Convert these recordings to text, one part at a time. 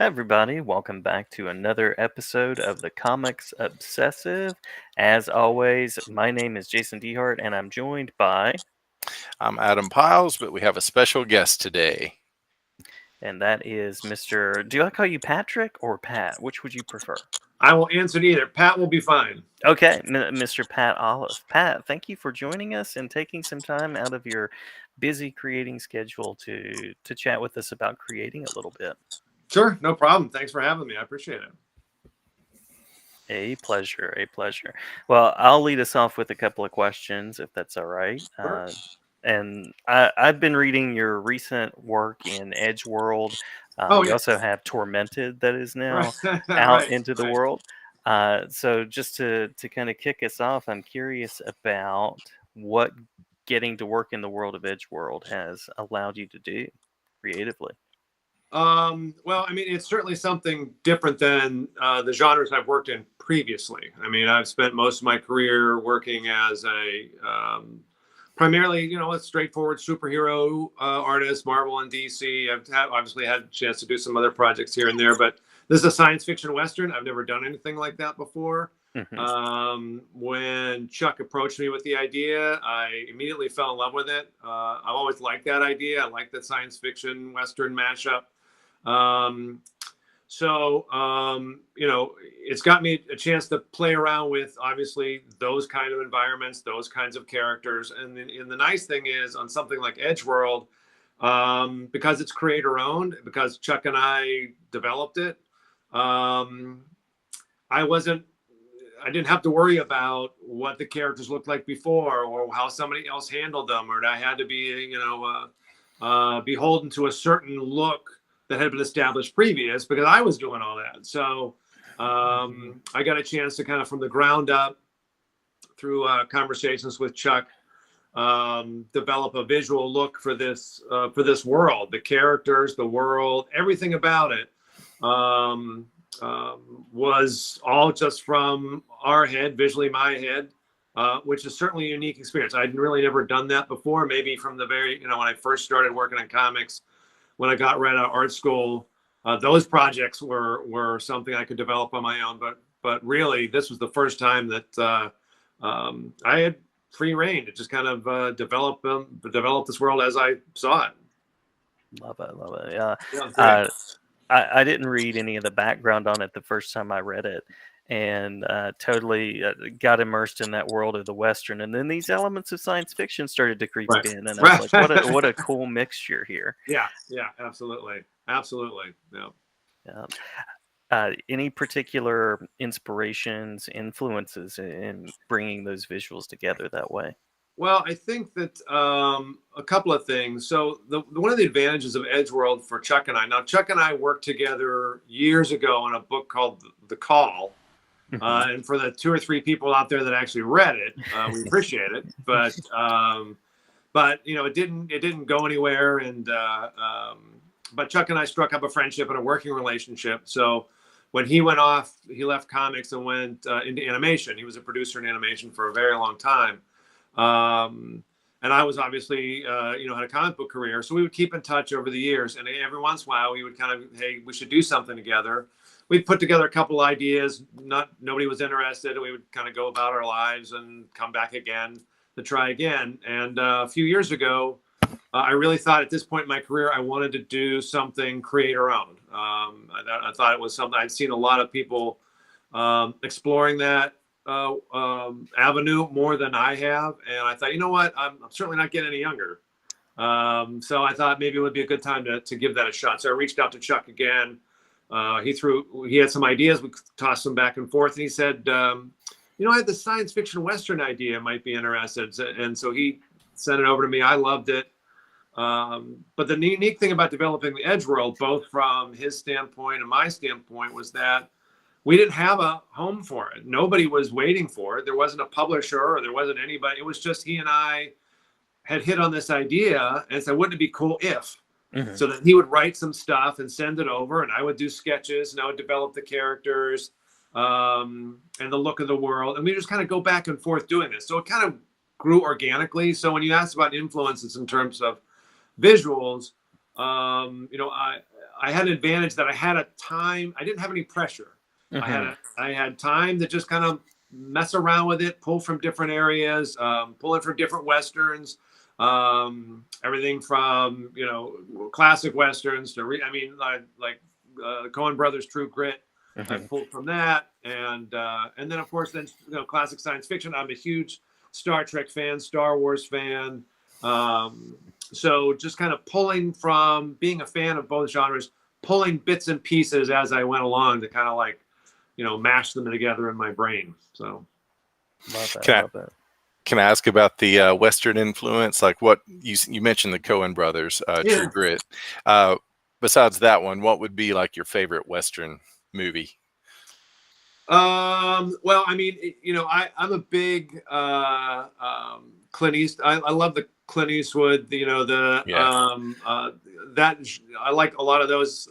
Hi, everybody. Welcome back to another episode of the Comics Obsessive. As always, my name is Jason Dehart, and I'm joined by, I'm Adam Piles, but we have a special guest today. and that is Mr. Do I call you Patrick or Pat? Which would you prefer? I will answer to either. Pat will be fine. Okay, Mr. Pat Olliffe. Pat, thank you for joining us and taking some time out of your busy creating schedule to chat with us about creating a little bit. Sure, no problem. Thanks for having me. I appreciate it. A pleasure, a pleasure. Well, I'll lead us off with a couple of questions, if that's all right. Sure. And I've been reading your recent work in Edgeworld. Oh, You yeah. also have Tormented that is now Right. out Right, into the right. world. So just to kind of kick us off, I'm curious about what getting to work in the world of Edgeworld has allowed you to do creatively. Well, I mean, it's certainly something different than the genres I've worked in previously. I mean, I've spent most of my career working as a primarily, a straightforward superhero artist, Marvel and DC. Obviously had a chance to do some other projects here and there, but this is a science fiction Western. I've never done anything like that before. When Chuck approached me with the idea, I immediately fell in love with it. I've always liked that idea. I like that science fiction Western mashup. It's got me a chance to play around with obviously those kind of environments, those kinds of characters. And the nice thing is on something like Edgeworld, because it's creator owned, because Chuck and I developed it, I didn't have to worry about what the characters looked like before or how somebody else handled them, or I had to be, beholden to a certain look that had been established previous because I was doing all that. So I got a chance to kind of from the ground up through conversations with Chuck, develop a visual look for this world, the characters, the world, everything about it was all just from our head, visually my head, which is certainly a unique experience. I'd really never done that before. Maybe from the very, when I first started working on comics, when I got right out of art school, those projects were something I could develop on my own. But really, this was the first time that I had free reign to just kind of develop this world as I saw it. Love it, love it. Yeah. Yeah, I didn't read any of the background on it the first time I read it, and totally got immersed in that world of the Western. And then these elements of science fiction started to creep Right. in, and I was like, what a cool mixture here. Yeah, absolutely. Yeah. Any particular inspirations, influences in bringing those visuals together that way? Well, I think that a couple of things. So one of the advantages of Edgeworld for Chuck and I, now Chuck and I worked together years ago on a book called The Call. And for the 2 or 3 people out there that actually read it, we appreciate it. But it didn't go anywhere. And but Chuck and I struck up a friendship and a working relationship. So when he went off, he left comics and went into animation. He was a producer in animation for a very long time. And I was obviously, had a comic book career. So we would keep in touch over the years. And every once in a while, we would kind of, hey, we should do something together. We'd put together a couple ideas. Nobody was interested. And we would kind of go about our lives and come back again to try again. And a few years ago, I really thought at this point in my career, I wanted to do something creator-owned. I thought it was something I'd seen a lot of people exploring that avenue more than I have, and I thought, you know what, I'm certainly not getting any younger, so I thought maybe it would be a good time to give that a shot. So I reached out to Chuck again. He had some ideas, we tossed them back and forth, and he said, I had the science fiction Western idea, might be interested, and so he sent it over to me. I loved it, but the unique thing about developing the Edgeworld, both from his standpoint and my standpoint, was that we didn't have a home for it. Nobody was waiting for it. There wasn't a publisher or there wasn't anybody. It was just he and I had hit on this idea and said, wouldn't it be cool if? So that he would write some stuff and send it over, and I would do sketches and I would develop the characters and the look of the world. And we just kind of go back and forth doing this. So it kind of grew organically. So when you asked about influences in terms of visuals, I had an advantage that I had a time. I didn't have any pressure. Mhm. I had time to just kind of mess around with it, pull from different areas, pull in from different westerns, everything from classic westerns to the Coen Brothers True Grit. I Mhm. pulled from that, and then of course classic science fiction. I'm a huge Star Trek fan, Star Wars fan. So just kind of pulling from being a fan of both genres, pulling bits and pieces as I went along to kind of like mash them together in my brain. So Love that. Can I Love that. can I ask about the Western influence? Like what you mentioned the Coen Brothers, True yeah. Grit. Uh, Besides that one, what would be like your favorite Western movie? Well, I mean, I'm a big Clint Eastwood. I love the Clint Eastwood. Yeah. That I like a lot of those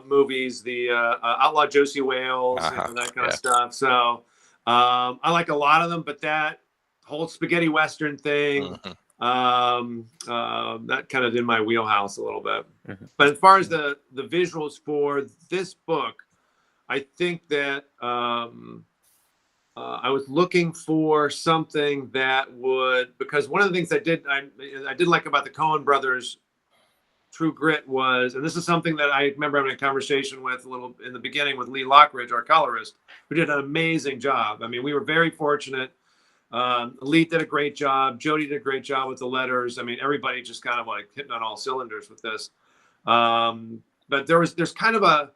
movies. The Outlaw Josie Wales, Uh-huh. that kind of Yeah. stuff. So I like a lot of them, but that whole spaghetti western thing, Mhm. that kind of in my wheelhouse a little bit. Mhm. But as far as the visuals for this book, I think that I was looking for something that would, because one of the things I did like about the Coen Brothers True Grit was, and this is something that I remember having a conversation with a little in the beginning with Lee Lockridge, our colorist, who did an amazing job. I mean, we were very fortunate. Lee did a great job. Jody did a great job with the letters. I mean, everybody just kind of like hitting on all cylinders with this. But there's kind of a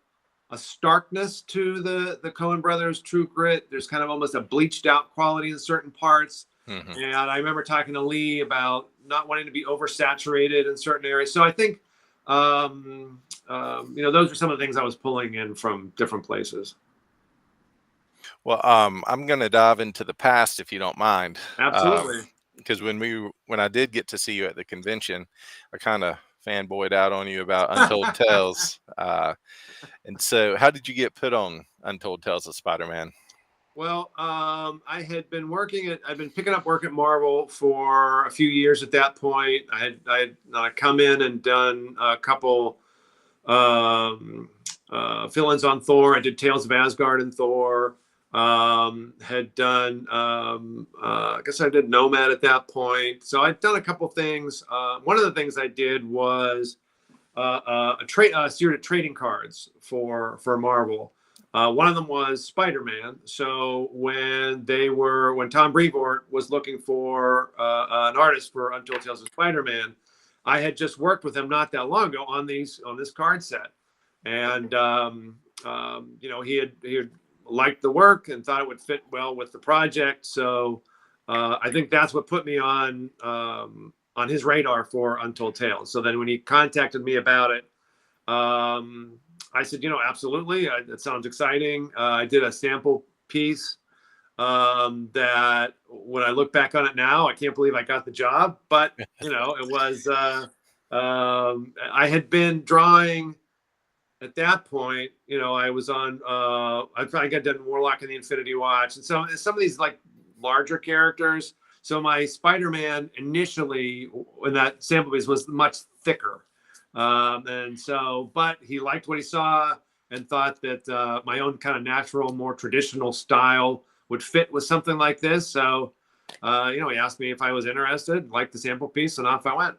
starkness to the Coen Brothers True Grit. There's kind of almost a bleached out quality in certain parts. Mhm. And I remember talking to Lee about not wanting to be oversaturated in certain areas. So I think, those are some of the things I was pulling in from different places. Well, I'm going to dive into the past if you don't mind, Absolutely. because when I did get to see you at the convention, I kind of fanboyed out on you about Untold Tales. And so, how did you get put on Untold Tales of Spider-Man? Well, I've been picking up work at Marvel for a few years at that point. I come in and done a couple fill-ins on Thor. I did Tales of Asgard and Thor. Had done, I guess I did Nomad at that point. So I'd done a couple things. One of the things I did was a series of trading cards for Marvel. One of them was Spider-Man. So when Tom Brevoort was looking for an artist for Untold Tales of Spider-Man, I had just worked with him not that long ago on this card set, and he had liked the work and thought it would fit well with the project. So I think that's what put me on his radar for Untold Tales. So then when he contacted me about it, I said, absolutely. That sounds exciting. I did a sample piece that when I look back on it now, I can't believe I got the job. But, it was, I had been drawing at that point. I was on, I got done Warlock and the Infinity Watch. And so some of these like larger characters. So my Spider-Man initially in that sample piece was much thicker. But he liked what he saw and thought that my own kind of natural, more traditional style would fit with something like this. So, he asked me if I was interested, liked the sample piece, and off I went.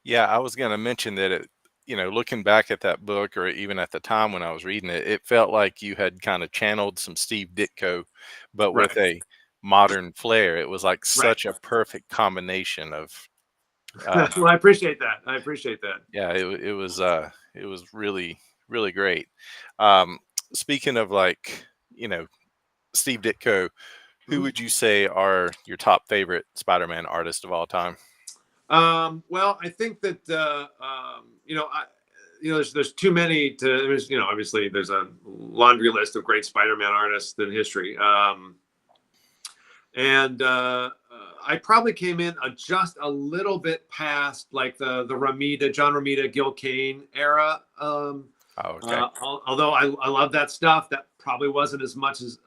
Yeah, I was going to mention that looking back at that book, or even at the time when I was reading it, it felt like you had kind of channeled some Steve Ditko, but with Right. a modern flair. It was like Right. such a perfect combination of, uh, Well, I appreciate that. I appreciate that. yeah, it was really, really great. Um, Speaking of like, you know, Steve Ditko, who Mhm. would you say are your top favorite Spider-Man artists of all time? Well, I think that there's too many to. Obviously, there's a laundry list of great Spider-Man artists in history, and I probably came in just a little bit past like the John Romita, Gil Kane era. Oh, okay. Although I love that stuff, that probably wasn't as much as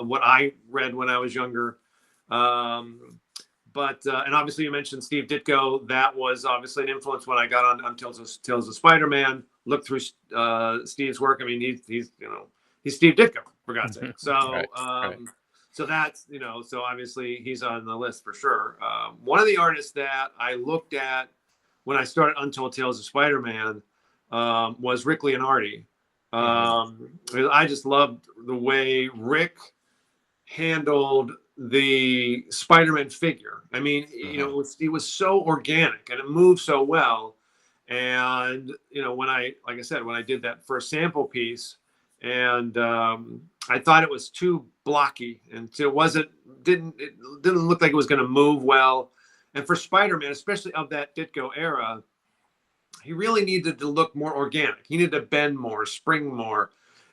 what I read when I was younger. Um, but and obviously you mentioned Steve Ditko. That was obviously an influence when I got on Untold Tales of Spider-Man. Looked through Steve's work. I mean, he's he's Steve Ditko, for God's sake. So Right, right. so that's so obviously he's on the list for sure. One of the artists that I looked at when I started Untold Tales of Spider-Man was Rick Leonardi. I just loved the way Rick handled the Spider-Man figure. I mean, it was so organic and it moved so well. And when like I said, when I did that first sample piece, and I thought it was too blocky, and it didn't look like it was going to move well. And for Spider-Man, especially of that Ditko era, he really needed to look more organic. He needed to bend more, spring more.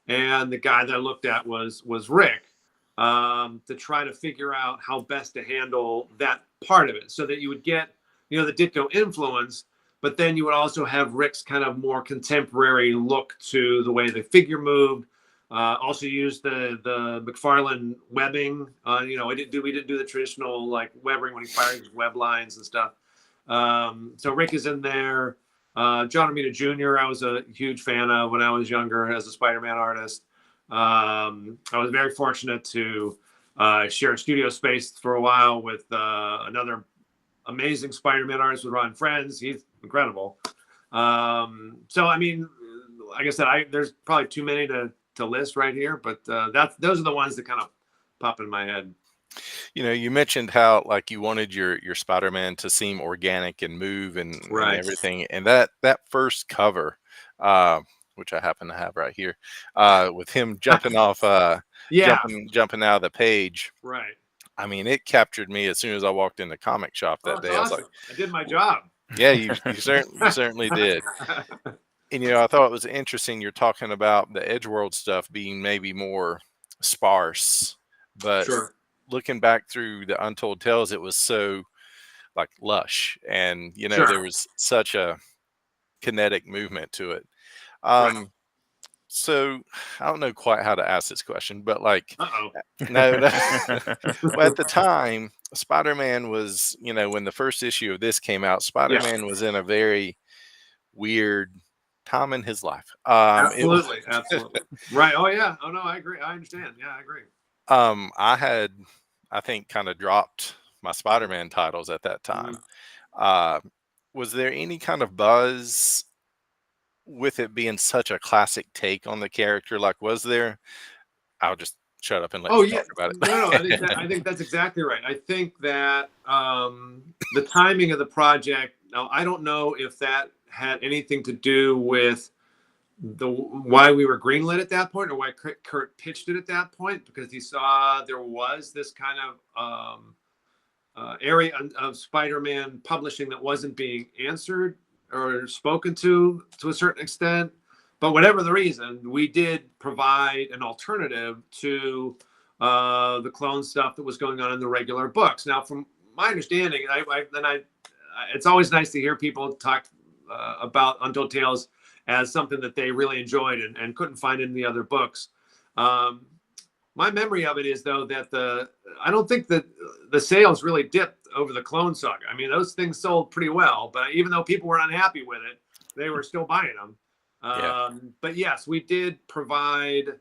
And the guy that I looked at was Rick, to try to figure out how best to handle that part of it, so that you would get the Ditko influence, but then you would also have Rick's kind of more contemporary look to the way the figure moved. Also used the McFarlane webbing. We didn't do the traditional like webbing when he fired his web lines and stuff. So Rick is in there. John Romita Jr. I was a huge fan of when I was younger as a Spider-Man artist. I was very fortunate to share studio space for a while with another amazing Spider-Man artist with Ron Frenz. He's incredible. So I mean, like I said, there's probably too many to list right here, but those are the ones that kind of pop in my head. You mentioned how like you wanted your Spider-Man to seem organic and move and everything, and that first cover, which I happen to have right here, with him jumping off, jumping out of the page. Right. I mean, it captured me as soon as I walked in the comic shop that day. Awesome. I was like, I did my job. Yeah, you certainly did. And I thought it was interesting. You're talking about the Edgeworld stuff being maybe more sparse, but Sure. Looking back through the Untold Tales, it was so like lush, and Sure. there was such a kinetic movement to it. Right. So I don't know quite how to ask this question, but like, Uh-oh. no. Well, at the time, Spider-Man was, when the first issue of this came out, Spider-Man was in a very weird time in his life. Absolutely. Absolutely. Right. Oh yeah. Oh no, I agree. I understand. Yeah, I agree. I had, I think, kind of dropped my Spider-Man titles at that time. Was there any kind of buzz with it being such a classic take on the character? Like, was there? I'll just shut up and let you talk about it. No, I think that's exactly right. I think that the timing of the project. Now, I don't know if that had anything to do with why we were greenlit at that point, or why Kurt pitched it at that point, because he saw there was this kind of area of Spider-Man publishing that wasn't being answered or spoken to a certain extent. But whatever the reason, we did provide an alternative to the clone stuff that was going on in the regular books. Now, from my understanding, it's always nice to hear people talk about Untold Tales as something that they really enjoyed and couldn't find in the other books. My memory of it is, though, that I don't think that the sales really dipped over the Clone Saga. I mean, those things sold pretty well, but even though people were unhappy with it, they were still buying them. But yes, we did provide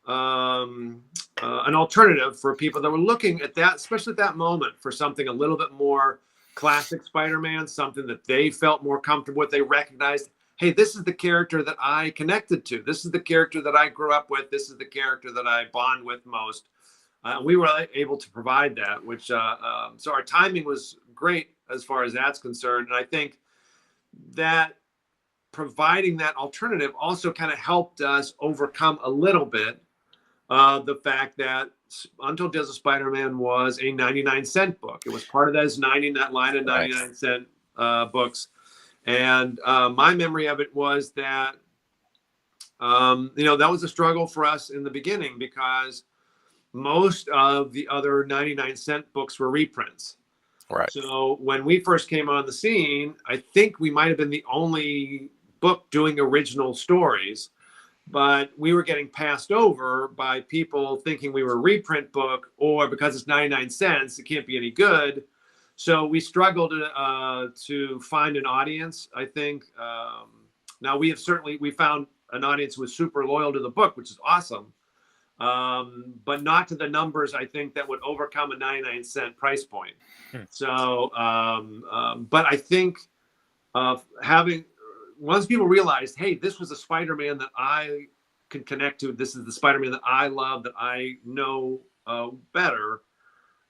an alternative for people that were looking at that, especially at that moment, for something a little bit more classic Spider-Man, something that they felt more comfortable with. They recognized, hey, this is the character that I connected to. This is the character that I grew up with. This is the character that I bond with most. We were able to provide that, which so our timing was great as far as that's concerned. And I think that providing that alternative also kind of helped us overcome a little bit the fact that Untold Tales of Spider-Man was a 99-cent book. It was part of that line of 99-cent books. And my memory of it was that, that was a struggle for us in the beginning, because most of the other 99-cent books were reprints. Right. So when we first came on the scene, I think we might have been the only book doing original stories, but we were getting passed over by people thinking we were a reprint book, or because it's 99 cents, it can't be any good. So we struggled to find an audience. I think now we found an audience who was super loyal to the book, which is awesome, but not to the numbers I think that would overcome a 99-cent price point. So, but I think having once people realized, hey, this was a Spider-Man that I can connect to. This is the Spider-Man that I love, that I know better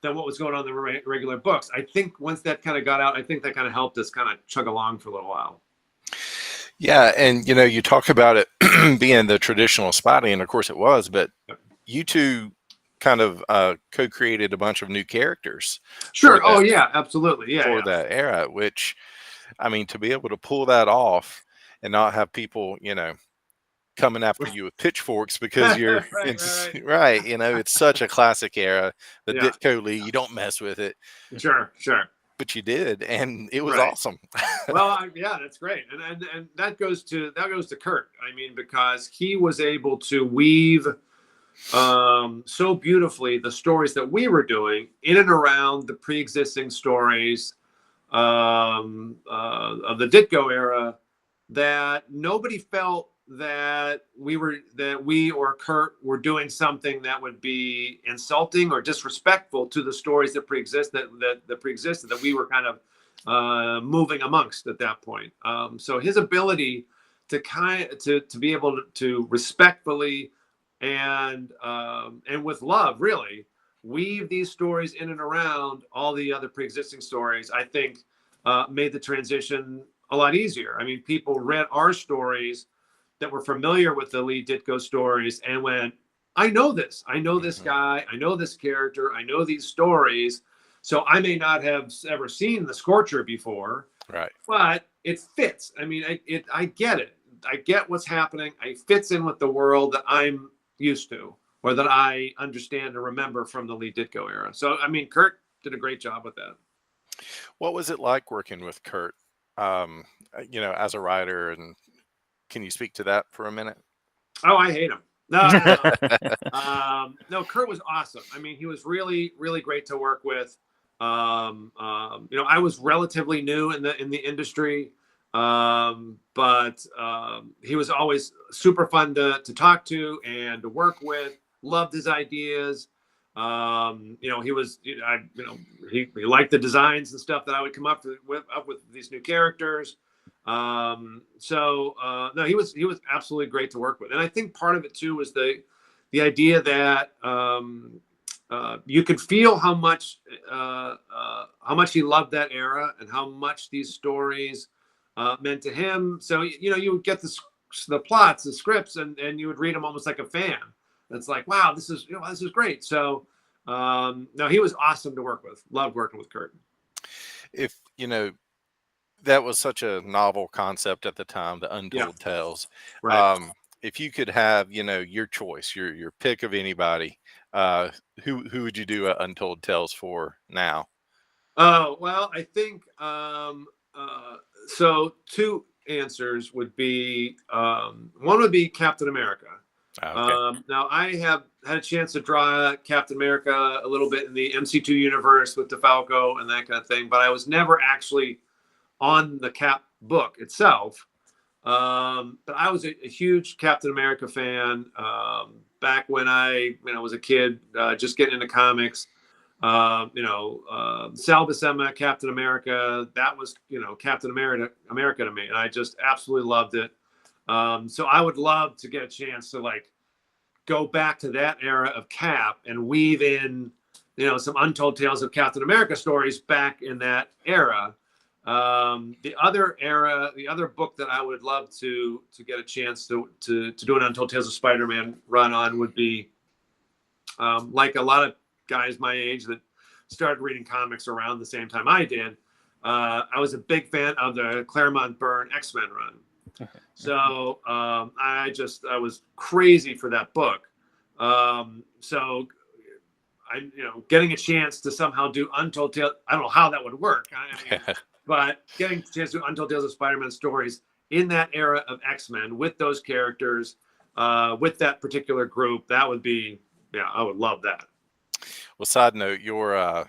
than what was going on in the regular books. I think once that kind of got out, I think that kind of helped us kind of chug along for a little while. Yeah, and you talk about it being the traditional Spidey, and of course it was, but you two kind of co-created a bunch of new characters. Sure. Oh yeah, absolutely. Yeah. For that era, which, I mean, to be able to pull that off and not have people, coming after you with pitchforks because you're right. It's such a classic era. The Ditko Lee, you don't mess with it. Sure. But you did, and it was awesome. Well, yeah, that's great, and that goes to Kurt. I mean, because he was able to weave so beautifully the stories that we were doing in and around the pre-existing stories of the Ditko era, that nobody felt that we or Kurt were doing something that would be insulting or disrespectful to the stories that preexisted that we were kind of moving amongst at that point. So his ability to be able to respectfully and with love really weave these stories in and around all the other pre-existing stories, I think made the transition a lot easier. I mean, people read our stories that were familiar with the Lee Ditko stories and went, I know this guy, I know this character, I know these stories. So I may not have ever seen the Scorcher before, right? But it fits. I mean, I get it. I get what's happening. It fits in with the world that I'm used to, or that I understand and remember from the Lee Ditko era. So, I mean, Kurt did a great job with that. What was it like working with Kurt, as a writer, and can you speak to that for a minute? Oh, I hate him. No. No, Kurt was awesome. I mean, he was really, really great to work with. I was relatively new in the industry, but he was always super fun to talk to and to work with. Loved his ideas. He liked the designs and stuff that I would come up with these new characters. No, he was absolutely great to work with. And I think part of it too was the idea that you could feel how much he loved that era and how much these stories meant to him. So, you would get the plots, the scripts, and you would read them almost like a fan. It's like, wow, this is great. So, no, he was awesome to work with. Loved working with Kurt. If, that was such a novel concept at the time, the Untold Tales. Right. If you could have, your choice, your pick of anybody, who would you do Untold Tales for now? Oh, well, I think so. Two answers would be one would be Captain America. Okay. Now, I have had a chance to draw Captain America a little bit in the MC2 universe with DeFalco and that kind of thing, but I was never actually on the Cap book itself. But I was a huge Captain America fan back when I was a kid, just getting into comics. Sal Buscema, Captain America, that was Captain America to me, and I just absolutely loved it. So I would love to get a chance to go back to that era of Cap and weave in some Untold Tales of Captain America stories back in that era. The other book that I would love to get a chance to do an Untold Tales of Spider-Man run on would be like a lot of guys my age that started reading comics around the same time I did. I was a big fan of the Claremont Byrne X-Men run. So I was crazy for that book. So I getting a chance to somehow do Untold Tales, I don't know how that would work. But getting a chance to do Untold Tales of Spider-Man stories in that era of X-Men with those characters, with that particular group, that would be, I would love that. Well, side note, your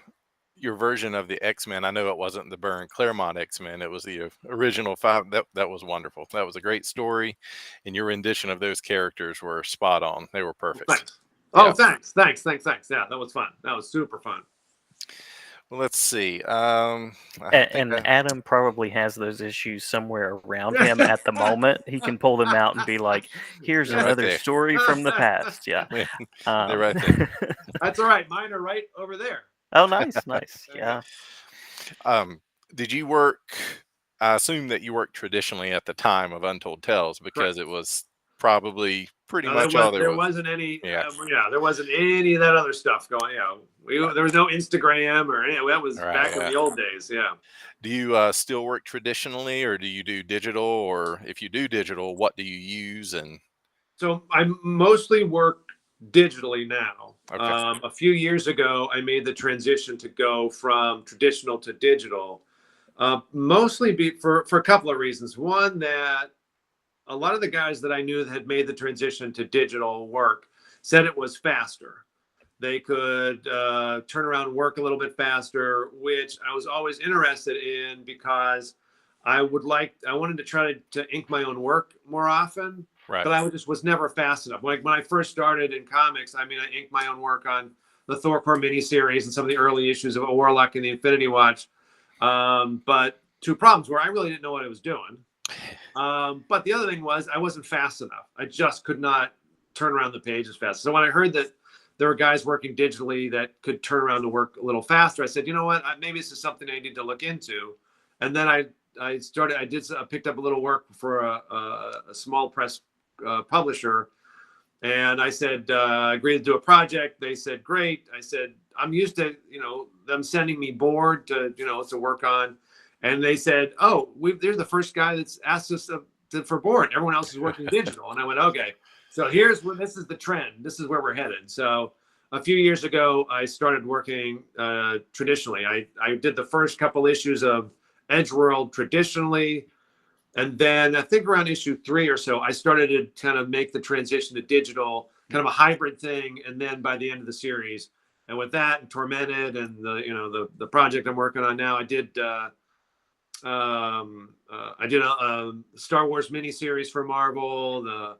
your version of the X-Men. I know it wasn't the Byrne Claremont X-Men. It was the original five. That was wonderful. That was a great story, and your rendition of those characters were spot on. They were perfect. Thanks. Oh, Yeah. thanks. Yeah, that was fun. That was super fun. Well, let's see. And Adam probably has those issues somewhere around him at the moment. He can pull them out and be like, "Here's They're right another there. story from the past." Yeah, They're right there. That's all right. Mine are right over there. Oh, nice. Yeah. Did you work? I assume that you worked traditionally at the time of Untold Tales because it was probably pretty much all there was. Wasn't any. Yeah. There wasn't any of that other stuff going. Yeah, there was no Instagram or any. That was back in the old days. Yeah. Do you still work traditionally, or do you do digital? Or if you do digital, what do you use? And so I mostly work digitally now. Okay. A few years ago, I made the transition to go from traditional to digital, mostly for a couple of reasons. One, that a lot of the guys that I knew that had made the transition to digital work said it was faster. They could turn around and work a little bit faster, which I was always interested in because I wanted to try to ink my own work more often. Right. But I just was never fast enough. Like when I first started in comics, I inked my own work on the Thor Core miniseries and some of the early issues of Warlock and the Infinity Watch. But two problems where I really didn't know what I was doing. But the other thing was I wasn't fast enough. I just could not turn around the page as fast. So when I heard that there were guys working digitally that could turn around to work a little faster, I said, you know what, maybe this is something I need to look into. And then I picked up a little work for a small press publisher. And I said, agreed to do a project. They said, great. I said, I'm used to, them sending me board to work on. And they said, oh, they're the first guy that's asked us for board. Everyone else is working digital. And I went, okay. So this is the trend. This is where we're headed. So a few years ago, I started working traditionally. I did the first couple issues of Edgeworld traditionally. And then I think around issue 3 or so, I started to kind of make the transition to digital, kind of a hybrid thing. And then by the end of the series, and with that and Tormented and the project I'm working on now, I did a Star Wars miniseries for Marvel, the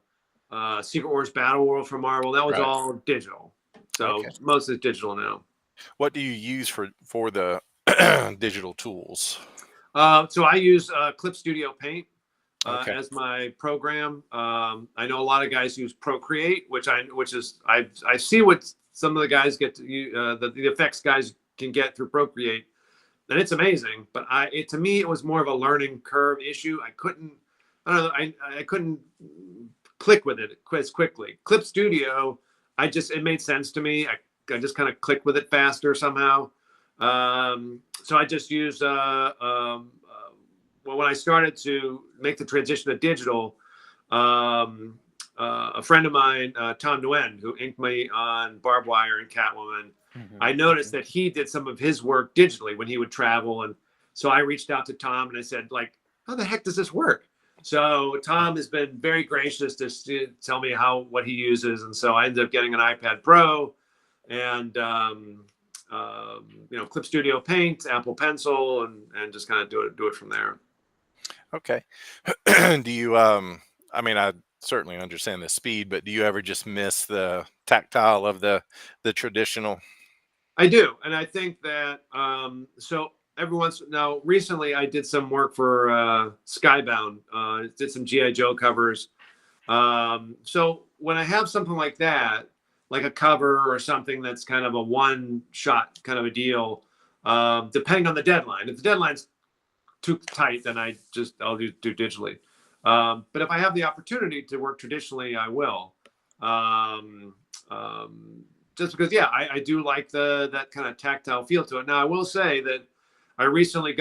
Secret Wars Battle World for Marvel. That was all digital. So most is digital now. What do you use for the digital tools? So I use Clip Studio Paint as my program. I know a lot of guys use Procreate, I see what some of the guys get to the effects guys can get through Procreate, and it's amazing. But to me, it was more of a learning curve issue. I couldn't click with it as quickly. Clip Studio, it made sense to me. I just kind of clicked with it faster somehow. So I just used, when I started to make the transition to digital, a friend of mine, Tom Nguyen, who inked me on Barbed Wire and Catwoman, I noticed that he did some of his work digitally when he would travel. And so I reached out to Tom and I said, how the heck does this work? So Tom has been very gracious to tell me what he uses. And so I ended up getting an iPad Pro and, Clip Studio Paint, Apple Pencil, and just kind of do it from there. Okay. Do you, I certainly understand the speed, but do you ever just miss the tactile of the traditional? I do. And I think that, recently I did some work for Skybound, did some G.I. Joe covers. So when I have something like that, like a cover or something that's kind of a one-shot kind of a deal, depending on the deadline. If the deadline's too tight, then I'll do digitally. But if I have the opportunity to work traditionally, I will. Just because, I do like that kind of tactile feel to it. Now, I will say that I recently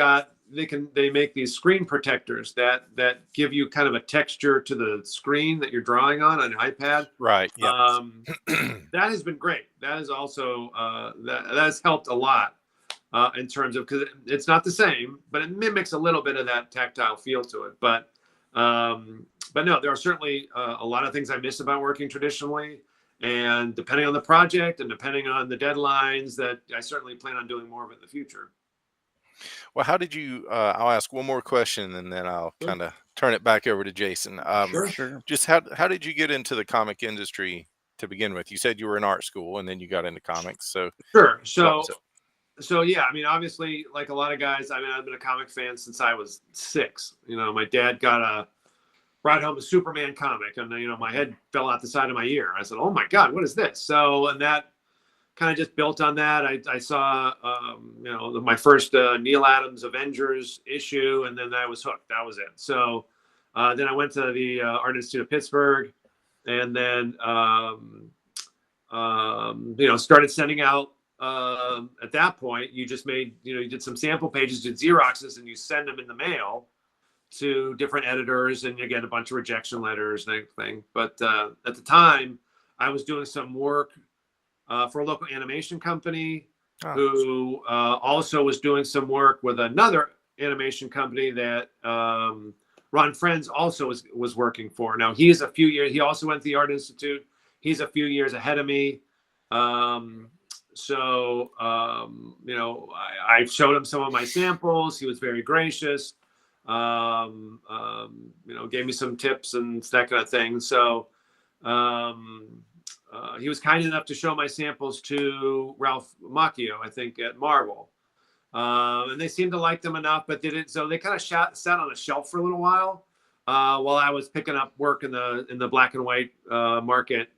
they make these screen protectors that give you kind of a texture to the screen that you're drawing on an iPad. Right. Yeah. That has been great. That is also that has helped a lot in terms of, because it's not the same, but it mimics a little bit of that tactile feel to it. But no, there are certainly a lot of things I miss about working traditionally, And depending on the project and depending on the deadlines, that I certainly plan on doing more of it in the future. Well, how did you? I'll ask one more question, and then I'll Sure. kind of turn it back over to Jason. Sure. Sure. Just how did you get into the comic industry to begin with? You said you were in art school, and then you got into comics. So Sure. what was it? So yeah, I mean, obviously, like a lot of guys, I mean, I've been a comic fan since I was 6. You know, my dad brought home a Superman comic, and you know, my head fell out the side of my ear. I said, "Oh my God, what is this?" So, and that kind of just built on that. I saw, you know, my first Neil Adams Avengers issue, and then I was hooked. That was it. So then I went to the Art Institute of Pittsburgh, and then you know, started sending out. At that point, you just made, you know, you did some sample pages, did Xeroxes, and you send them in the mail to different editors, and you get a bunch of rejection letters and everything. But at the time, I was doing some work for a local animation company who also was doing some work with another animation company that Ron Friends also was working for. Now he also went to the Art Institute. He's a few years ahead of me. You know, I showed him some of my samples. He was very gracious. You know, gave me some tips and that kind of thing. So he was kind enough to show my samples to Ralph Macchio, I think, at Marvel. And they seemed to like them enough, but didn't. So they kind of sat on a shelf for a little while I was picking up work in the black and white market.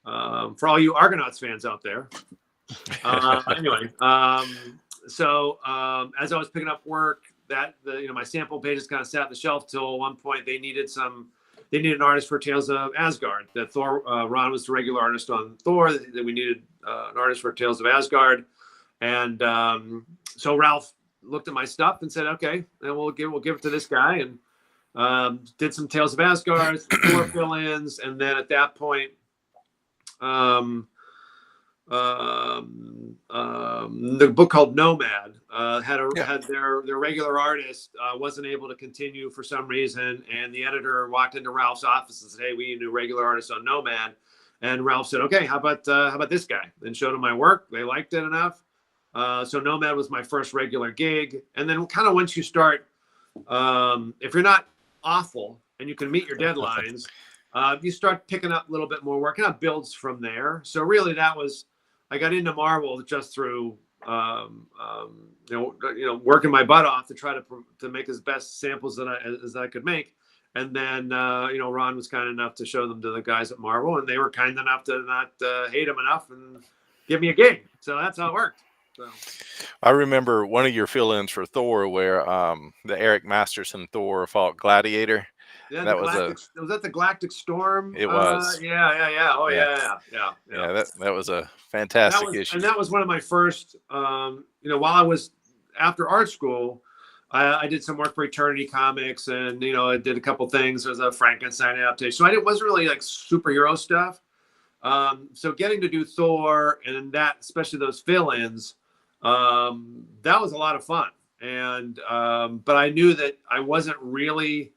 For all you Argonauts fans out there. Anyway, so as I was picking up work, you know, my sample pages kind of sat on the shelf till one point they needed an artist for Tales of Asgard. That Thor, Ron was the regular artist on Thor. That we needed an artist for Tales of Asgard, and so Ralph looked at my stuff and said, "Okay, then we'll give it to this guy." And did some Tales of Asgard, some Thor fill-ins, and then at that point, the book called Nomad had their regular artist wasn't able to continue for some reason, and the editor walked into Ralph's office and said, "Hey, we need a new regular artist on Nomad." And Ralph said, "Okay, how about this guy?" And showed him my work. They liked it enough. So Nomad was my first regular gig. And then kind of once you start, if you're not awful and you can meet your deadlines, you start picking up a little bit more work, and it builds from there. So really I got into Marvel just through, you know, working my butt off to try to make as best samples as I could make. And then, you know, Ron was kind enough to show them to the guys at Marvel, and they were kind enough to not hate him enough and give me a gig. So that's how it worked. So. I remember one of your fill-ins for Thor where the Eric Masterson Thor fought Gladiator. Yeah, that was that the Galactic Storm? It was. Yeah. Oh yeah. That was a fantastic issue. And that was one of my first. You know, while I was after art school, I did some work for Eternity Comics, and you know, I did a couple things. There was a Frankenstein adaptation, so wasn't really like superhero stuff. So getting to do Thor and that, especially those fill-ins, that was a lot of fun. And but I knew that I wasn't really.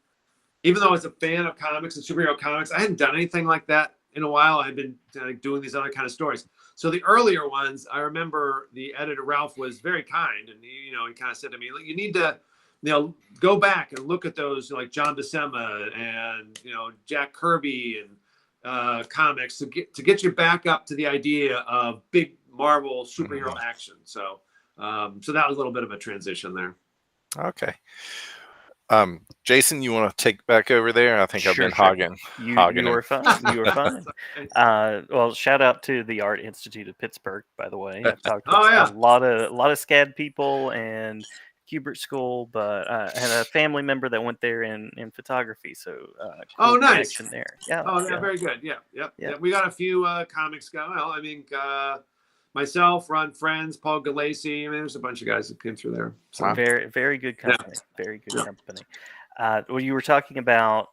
Even though I was a fan of comics and superhero comics, I hadn't done anything like that in a while. I had been doing these other kind of stories. So the earlier ones, I remember the editor, Ralph, was very kind. And, he kind of said to me, you need to, go back and look at those, like John Buscema and, Jack Kirby and comics to get you back up to the idea of big Marvel superhero action. So, so that was a little bit of a transition there. Okay. Jason, you want to take back over there? I think I've been hogging. You were fine. You were fine. Well, shout out to the Art Institute of Pittsburgh, by the way. I've talked to a lot of SCAD people and Hubert School, but I had a family member that went there in photography. So cool nice there. Yeah. Very good. Yeah. We got a few comics guys. Well, I mean, myself, Ron Friends, Paul Galassi. I mean, there's a bunch of guys that came through there. So. Very, very good company. Yeah. Very good company. Well, you were talking about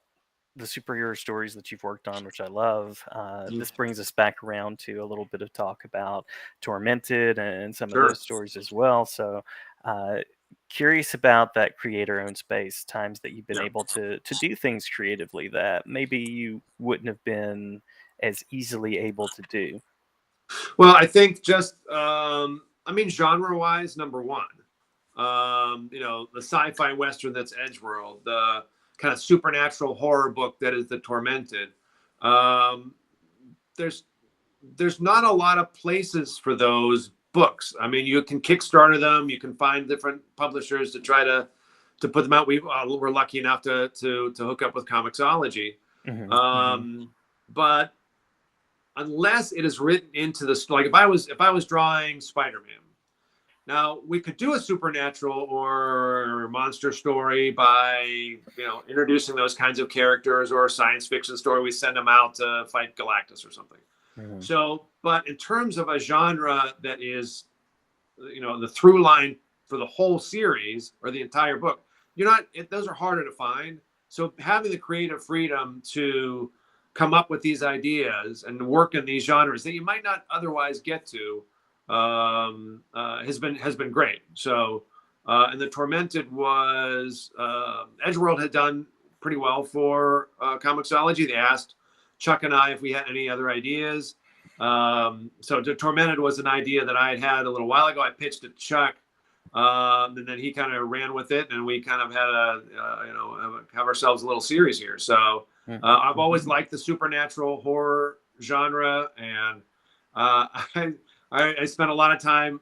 the superhero stories that you've worked on, which I love. This brings us back around to a little bit of talk about Tormented and some of those stories as well. So curious about that creator-owned space, times that you've been able to do things creatively that maybe you wouldn't have been as easily able to do? Well, I think just, genre wise, number one, the sci-fi Western that's Edgeworld, the kind of supernatural horror book that is The Tormented. Um, there's not a lot of places for those books. I mean, you can Kickstarter them, you can find different publishers to try to put them out. We're lucky enough to hook up with Comixology. But unless it is written into the, like if I was drawing Spider-Man, now we could do a supernatural or monster story by introducing those kinds of characters, or a science fiction story. We send them out to fight Galactus or something. So, but in terms of a genre that is, the through line for the whole series or the entire book, those are harder to find. So having the creative freedom to come up with these ideas and work in these genres that you might not otherwise get to has been great. So, and The Tormented was, Edgeworld had done pretty well for Comixology. They asked Chuck and I if we had any other ideas. So The Tormented was an idea that I had a little while ago. I pitched it to Chuck, and then he kind of ran with it, and we kind of had have ourselves a little series here. So I've always liked the supernatural horror genre, and I spent a lot of time,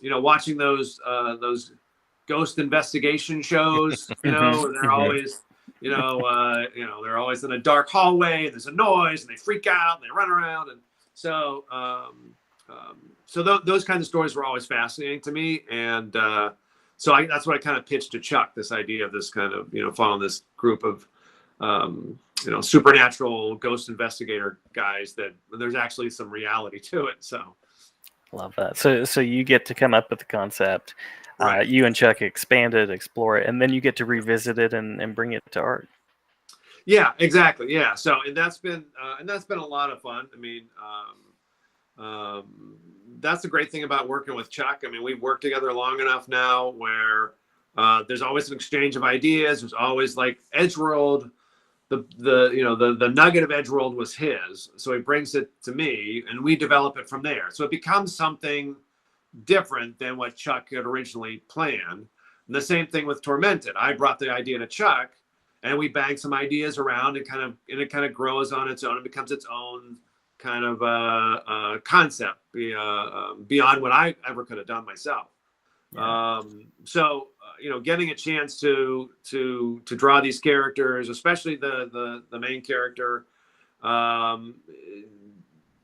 watching those ghost investigation shows. They're always, they're always in a dark hallway, and there's a noise, and they freak out, and they run around, and so those kinds of stories were always fascinating to me, and so that's what I kind of pitched to Chuck, this idea of this kind of following this group of supernatural ghost investigator guys that there's actually some reality to it. So love that. So you get to come up with the concept, right. You and Chuck expand it, explore it, and then you get to revisit it and bring it to art. Yeah, exactly. Yeah. So, and that's been a lot of fun. I mean, that's the great thing about working with Chuck. I mean, we've worked together long enough now where there's always an exchange of ideas. There's always, like, Edgeworld, the nugget of Edgeworld was his, so he brings it to me, and we develop it from there. So it becomes something different than what Chuck had originally planned. And the same thing with Tormented. I brought the idea to Chuck, and we bang some ideas around, and it kind of grows on its own. It becomes its own kind of concept beyond what I ever could have done myself. Yeah. So getting a chance to draw these characters, especially the main character,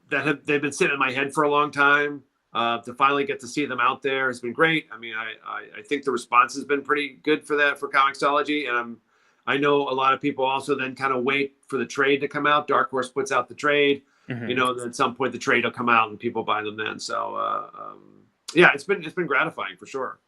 they've been sitting in my head for a long time. To finally get to see them out there has been great. I mean, I think the response has been pretty good for Comixology, and I know a lot of people also then kind of wait for the trade to come out. Dark Horse puts out the trade. At some point the trade will come out and people buy them then. So yeah, it's been gratifying for sure.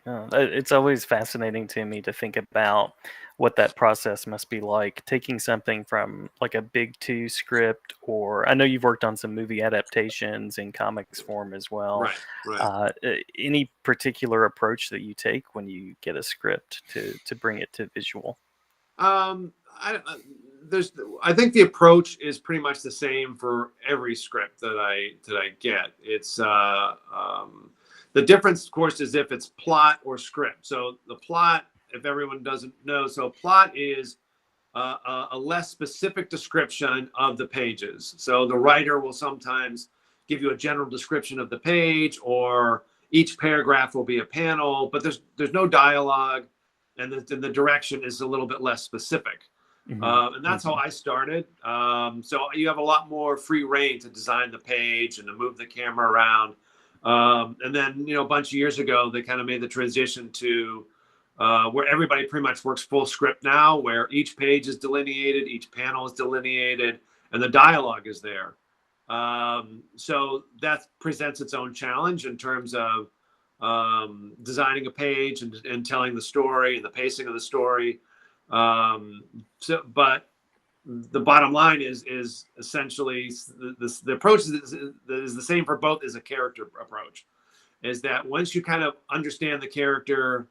It's always fascinating to me to think about what that process must be like, taking something from like a big 2 script, or I know you've worked on some movie adaptations in comics form as well. Right. Any particular approach that you take when you get a script to bring it to visual? I think the approach is pretty much the same for every script that I get. It's the difference, of course, is if it's plot or script. So the plot, if everyone doesn't know, so plot is a less specific description of the pages. So the writer will sometimes give you a general description of the page, or each paragraph will be a panel, but there's no dialogue, and the direction is a little bit less specific. And that's how I started. So you have a lot more free reign to design the page and to move the camera around. And then, a bunch of years ago, they kind of made the transition to where everybody pretty much works full script now, where each page is delineated, each panel is delineated, and the dialogue is there. So that presents its own challenge in terms of designing a page and telling the story and the pacing of the story. But the bottom line is essentially the approach is the same for both. Is a character approach, is that once you kind of understand the character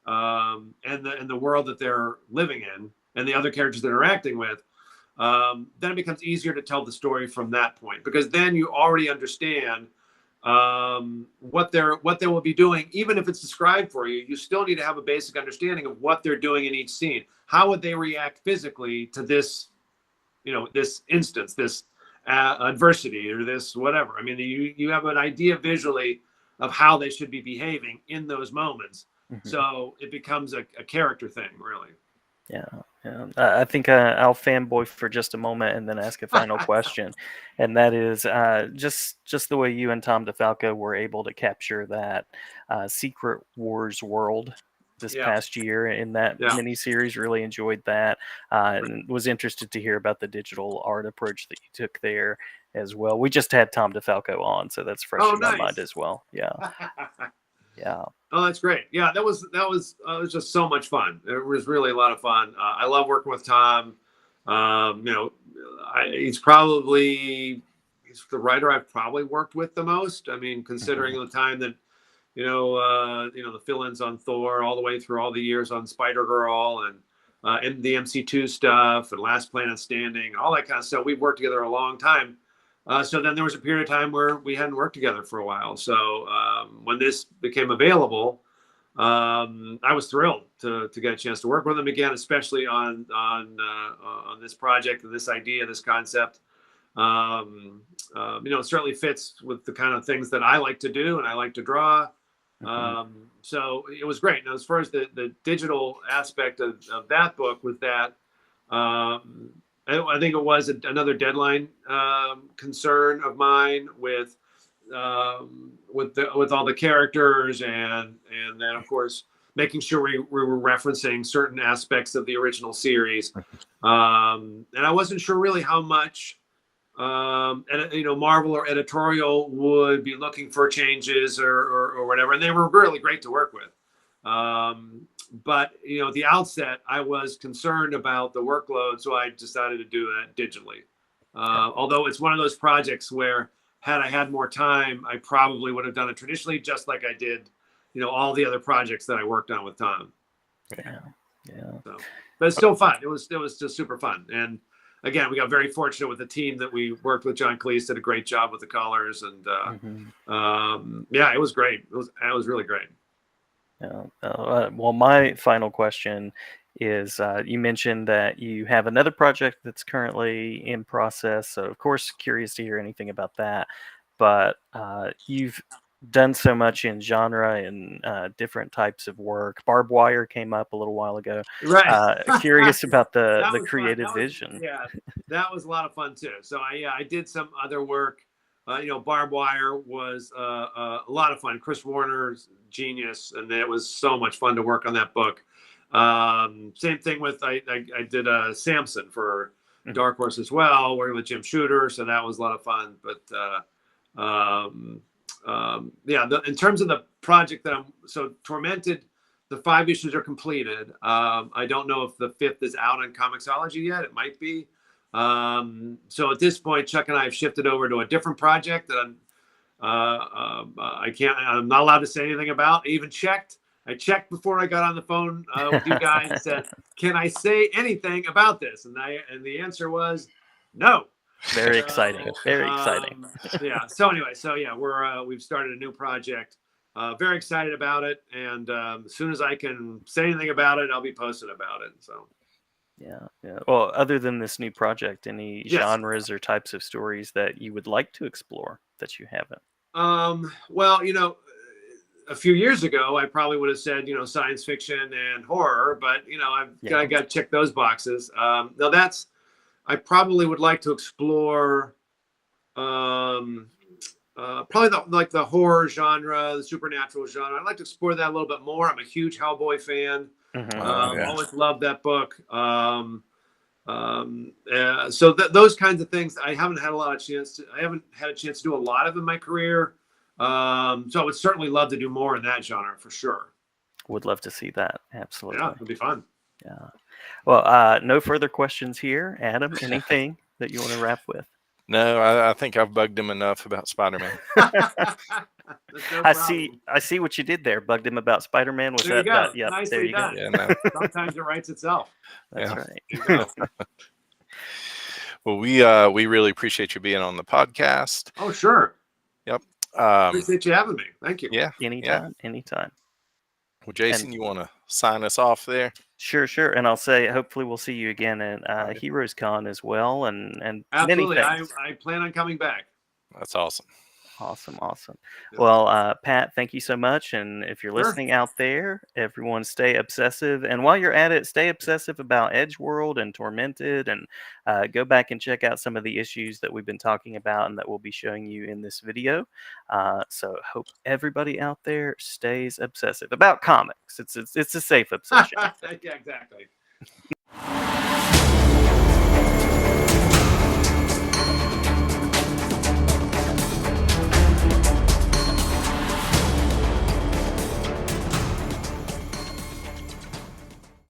and the world that they're living in and the other characters they're interacting with, then it becomes easier to tell the story from that point, because then you already understand what they will be doing. Even if it's described for you, you still need to have a basic understanding of what they're doing in each scene. How would they react physically to this, this instance, this adversity, or this whatever. I mean, you have an idea visually of how they should be behaving in those moments. Mm-hmm. So it becomes a character thing, really. Yeah. I think I'll fanboy for just a moment and then ask a final question, and that is just the way you and Tom DeFalco were able to capture that Secret Wars world this past year in that miniseries. Really enjoyed that, and was interested to hear about the digital art approach that you took there as well. We just had Tom DeFalco on, so that's fresh in my mind as well. Yeah. Yeah. Oh, that's great. Yeah, that was just so much fun. It was really a lot of fun. I love working with Tom. He's the writer I've probably worked with the most. I mean, considering the time that the fill-ins on Thor, all the way through all the years on Spider-Girl and the MC2 stuff and Last Planet Standing, all that kind of stuff. We've worked together a long time. So then there was a period of time where we hadn't worked together for a while. So when this became available, I was thrilled to get a chance to work with him again, especially on this project and this idea, this concept. It certainly fits with the kind of things that I like to do and I like to draw. So it was great. Now, as far as the digital aspect of that book, with that, I think it was another deadline concern of mine with all the characters, and then of course making sure we were referencing certain aspects of the original series, and I wasn't sure really how much Marvel or editorial would be looking for changes or whatever, and they were really great to work with. But at the outset, I was concerned about the workload, so I decided to do that digitally. Although it's one of those projects where, had I had more time, I probably would have done it traditionally, just like I did, all the other projects that I worked on with Tom. Yeah. So, but it's still fun. It was just super fun. And again, we got very fortunate with the team that we worked with. John Cleese did a great job with the colors, and it was great. It was really great. Well, my final question is, you mentioned that you have another project that's currently in process. So, of course, curious to hear anything about that. But you've done so much in genre and different types of work. Barbed Wire came up a little while ago. Right. Curious about the creative vision. Yeah, that was a lot of fun too. So I did some other work. Barbed Wire was a lot of fun. Chris Warner's genius, and it was so much fun to work on that book. Same thing with I did Samson for Dark Horse as well, working with Jim Shooter, so that was a lot of fun. But in terms of the project that Tormented, the 5 issues are completed. I don't know if the 5th is out on Comixology yet. It might be. So at this point, Chuck and I have shifted over to a different project that I'm not allowed to say anything about. I checked before I got on the phone with you guys and said, can I say anything about this? And the answer was no. Very exciting. Very exciting. Yeah. So anyway, we've started a new project. Very excited about it. And as soon as I can say anything about it, I'll be posting about it. So. Yeah. Well, other than this new project, any genres or types of stories that you would like to explore that you haven't? Well, a few years ago, I probably would have said, science fiction and horror, but I got to check those boxes. Now I probably would like to explore, probably the horror genre, the supernatural genre. I'd like to explore that a little bit more. I'm a huge Hellboy fan. Always loved that book. So those kinds of things, I haven't had a chance to do a lot of in my career. So I would certainly love to do more in that genre for sure. Would love to see that. Absolutely. Yeah, it'd be fun. Yeah. Well, no further questions here. Adam, anything that you want to wrap with? No, I think I've bugged him enough about Spider-Man. I see what you did there. Bugged him about Spider-Man. Was there that? You go. Yep, there you done. go. Yeah, no. Sometimes it writes itself. That's right. Well, we really appreciate you being on the podcast. Oh, sure. Yep. Appreciate you having me. Thank you. Yeah. Anytime, Yeah. anytime. Well, Jason, you want to sign us off there? Sure. And I'll say, hopefully, we'll see you again at Right. Heroes Con as well, and Absolutely. many things. I plan on coming back. That's awesome. Awesome. Yeah. Well, Pat, thank you so much. And if you're Sure. listening out there, everyone stay obsessive. And while you're at it, stay obsessive about Edgeworld and Tormented, and go back and check out some of the issues that we've been talking about and that we'll be showing you in this video. So hope everybody out there stays obsessive about comics. It's a safe obsession. Yeah, exactly.